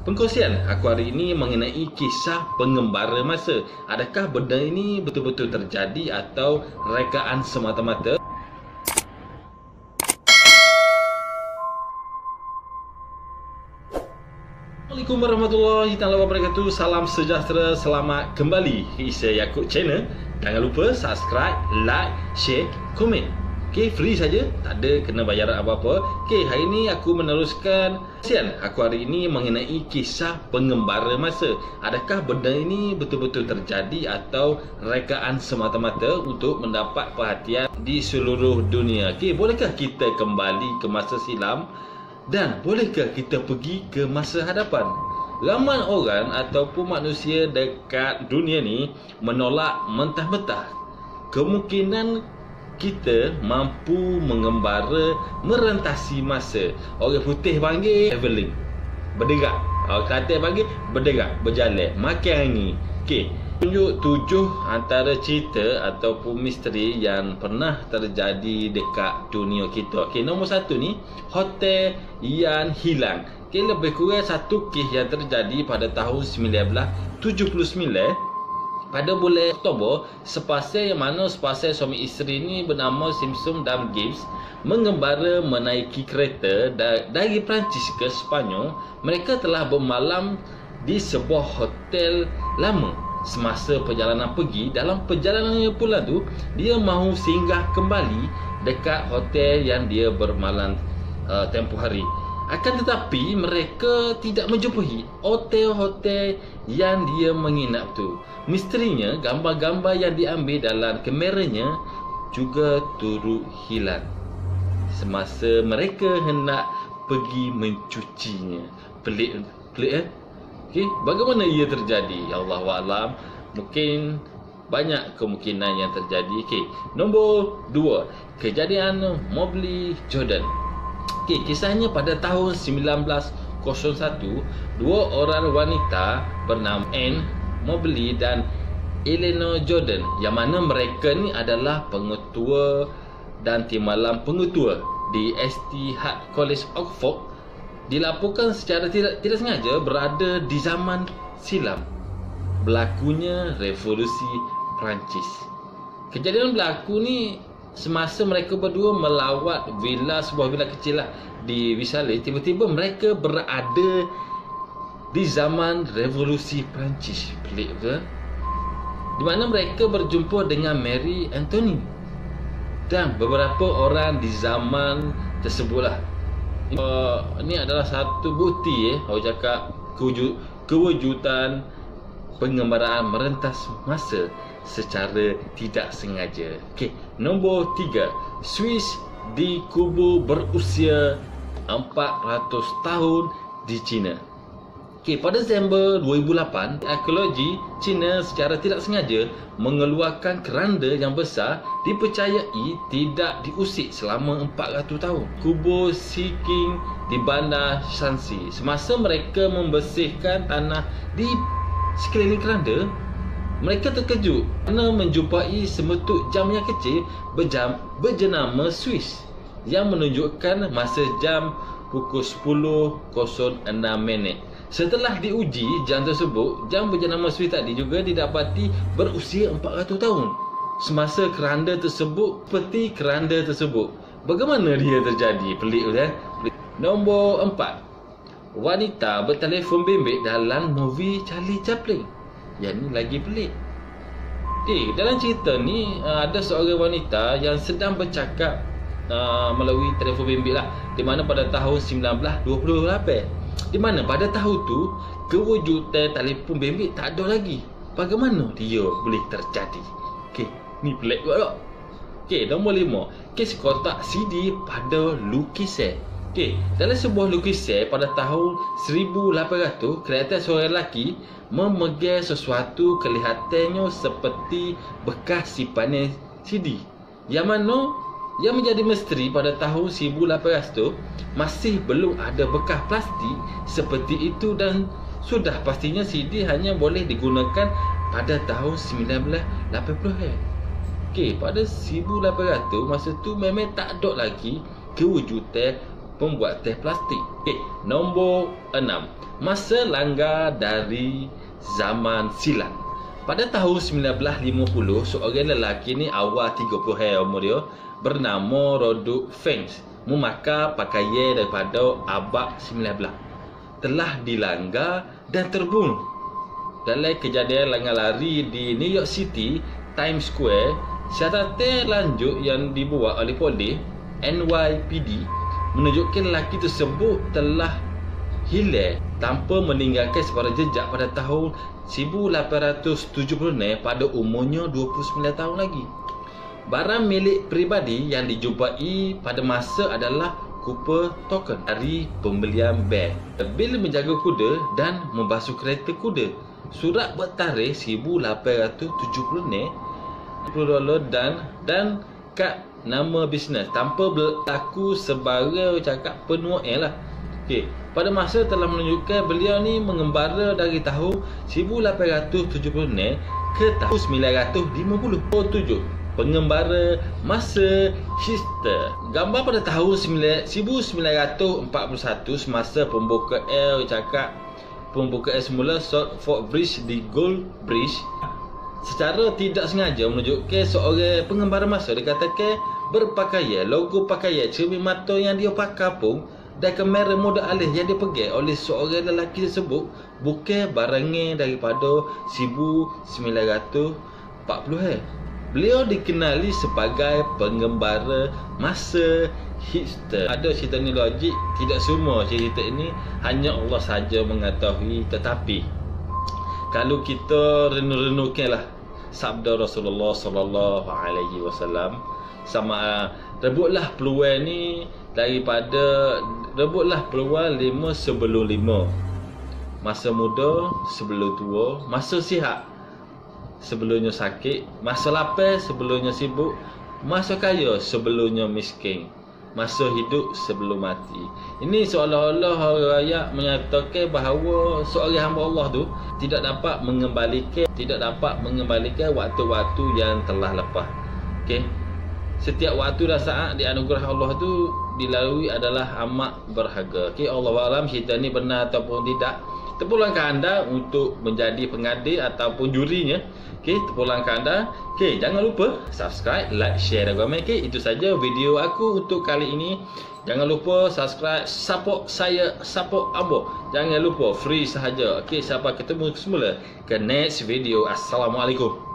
Pengkongsian aku hari ini mengenai kisah pengembara masa. Adakah benda ini betul-betul terjadi atau rekaan semata-mata? Assalamualaikum warahmatullahi wabarakatuh. Salam sejahtera, selamat kembali ke Isa Yakub Channel. Jangan lupa subscribe, like, share, komen. Okay, free saja, tak ada kena bayaran apa-apa. Okay, hari ini aku meneruskan kongsian aku hari ini mengenai kisah pengembara masa. Adakah benda ini betul-betul terjadi atau rekaan semata-mata untuk mendapat perhatian di seluruh dunia? Okay, bolehkah kita kembali ke masa silam? Dan bolehkah kita pergi ke masa hadapan? Ramai orang ataupun manusia dekat dunia ni menolak mentah-mentah kemungkinan kita mampu mengembara merentasi masa. Orang putih panggil travelling, berderak. Orang Kelantan panggil berderak, berjalan, makan angin. Okey, tunjuk 7 antara cerita ataupun misteri yang pernah terjadi dekat dunia kita. Okey, nombor 1 ni, hotel yang hilang. Okey, lebih kurang satu kes yang terjadi pada tahun 1979 pada bulan Oktober. Sepasang suami isteri ni bernama Simpson dan Gibbs mengembara menaiki kereta dari Perancis ke Sepanyol. Mereka telah bermalam di sebuah hotel lama. Semasa perjalanan pergi, dalam perjalanan pulang tu, dia mahu singgah kembali dekat hotel yang dia bermalam tempoh hari. Akan tetapi mereka tidak menjumpai hotel-hotel yang dia menginap tu. Misterinya, gambar-gambar yang diambil dalam kameranya juga turut hilang semasa mereka hendak pergi mencucinya. Pelik eh? Okay, bagaimana ia terjadi? Allahualam. Mungkin banyak kemungkinan yang terjadi. Okay, nombor 2, kejadian Mobley Jordan. Okay, kisahnya pada tahun 1901, dua orang wanita bernama Anne Mobley dan Eleanor Jordan, yang mana mereka ni adalah pengetua dan timbalan pengetua di St. Hart College Oxford, dilaporkan secara tidak sengaja berada di zaman silam berlakunya revolusi Perancis. Kejadian berlaku ni semasa mereka berdua melawat sebuah villa kecil lah di Visalis. Tiba-tiba mereka berada di zaman revolusi Perancis. Pelik betul, di mana mereka berjumpa dengan Mary Anthony dan beberapa orang di zaman tersebut lah. Ini adalah satu bukti orang cakap kewujudan pengembaraan merentas masa secara tidak sengaja. Okey, nombor 3, Swiss dikubur berusia 400 tahun di China. Okey, pada Disember 2008, arkeologi China secara tidak sengaja mengeluarkan keranda yang besar dipercayai tidak diusik selama 400 tahun. Kubur Siking di bandar Shanxi. Semasa mereka membersihkan tanah di sekeliling keranda, mereka terkejut kerana menjumpai semetuk jam yang kecil berjenama Swiss yang menunjukkan masa jam pukul 10.06. Setelah diuji jam tersebut, jam berjenama Swiss tadi juga didapati berusia 400 tahun. Semasa keranda tersebut, peti keranda tersebut. Bagaimana dia terjadi? Pelik kan? Nombor 4, wanita bertelefon bimbit dalam movie Charlie Chaplin. Yang ni lagi pelik. Dalam cerita ni ada seorang wanita yang sedang bercakap melalui telefon bimbit lah, di mana pada tahun 1928, di mana pada tahun tu kewujudan telefon bimbit tak ada lagi. Bagaimana dia boleh terjadi? Okey, ni pelik juga tak? Okey, nombor 5, kes kotak CD pada lukisan. Okey, dalam sebuah lukisan pada tahun 1800, kelihatan seorang lelaki memegang sesuatu kelihatannya seperti bekas simpanan CD. Yang mana yang menjadi misteri pada tahun 1800 tu, masih belum ada bekas plastik seperti itu, dan sudah pastinya CD hanya boleh digunakan pada tahun 1980. Okey, pada 1800 masa tu memang tak ada lagi kewujudan pembuat teh plastik. Okey, nombor 6. Masa langgar dari zaman silam. Pada tahun 1950, seorang lelaki ni awal 30 umur dia, bernama Roduk Fengs, memakai pakaian daripada abad 19, telah dilanggar dan terbunuh dalam kejadian langgar lari di New York City, Times Square. Syaratan lanjut yang dibuat oleh polis NYPD menunjukkan lelaki tersebut telah hilang tanpa meninggalkan sebarang jejak pada tahun 1876 pada umurnya 29 tahun lagi. Barang milik peribadi yang dijumpai pada masa adalah Cooper token dari pembelian bil menjaga kuda dan membasuh kereta kuda. Surat bertarikh 1876 $10 dan kad nama bisnes tanpa berlaku sebarang cakap penuh lah. Okey, pada masa telah menunjukkan beliau ni mengembara dari tahun 1876 ke tahun 1950. 7. Pengembara masa hipster. Gambar pada tahun 1941 semasa pembukaan semula Fort Bridge di Gold Bridge, secara tidak sengaja menunjukkan seorang pengembara masa dikatakan berpakaian logo pakaian cermin mata yang dia pakai pun dan kamera modal alih yang dipegang oleh seorang lelaki tersebut bukan barangnya daripada 1940. Beliau dikenali sebagai pengembara masa hipster. Ada cerita ni logik, tidak semua cerita ini hanya Allah saja mengetahui, tetapi kalau kita renung-renungkanlah sabda Rasulullah sallallahu alaihi wasallam, sama rebutlah peluang ni rebutlah peluang 5 sebelum 5. Masa muda sebelum tua, masa sihat sebelumnya sakit, masa lapar sebelumnya sibuk, masa kaya sebelumnya miskin, masa hidup sebelum mati. Ini seolah-olah orang raya menyatakan bahawa seorang hamba Allah tu tidak dapat mengembalikan waktu-waktu yang telah lepas. Okey. Setiap waktu dan saat di anugerah Allah tu dilalui adalah amat berharga. Okey, Allah alam cerita ni benar ataupun tidak. Terpulangkan anda untuk menjadi pengadil ataupun jurinya. Okey, terpulangkan anda. Okey, jangan lupa subscribe, like, share dan komen. Okey, itu saja video aku untuk kali ini. Jangan lupa subscribe, support saya, support Ambo. Jangan lupa free sahaja. Okey, sampai ketemu semula ke next video. Assalamualaikum.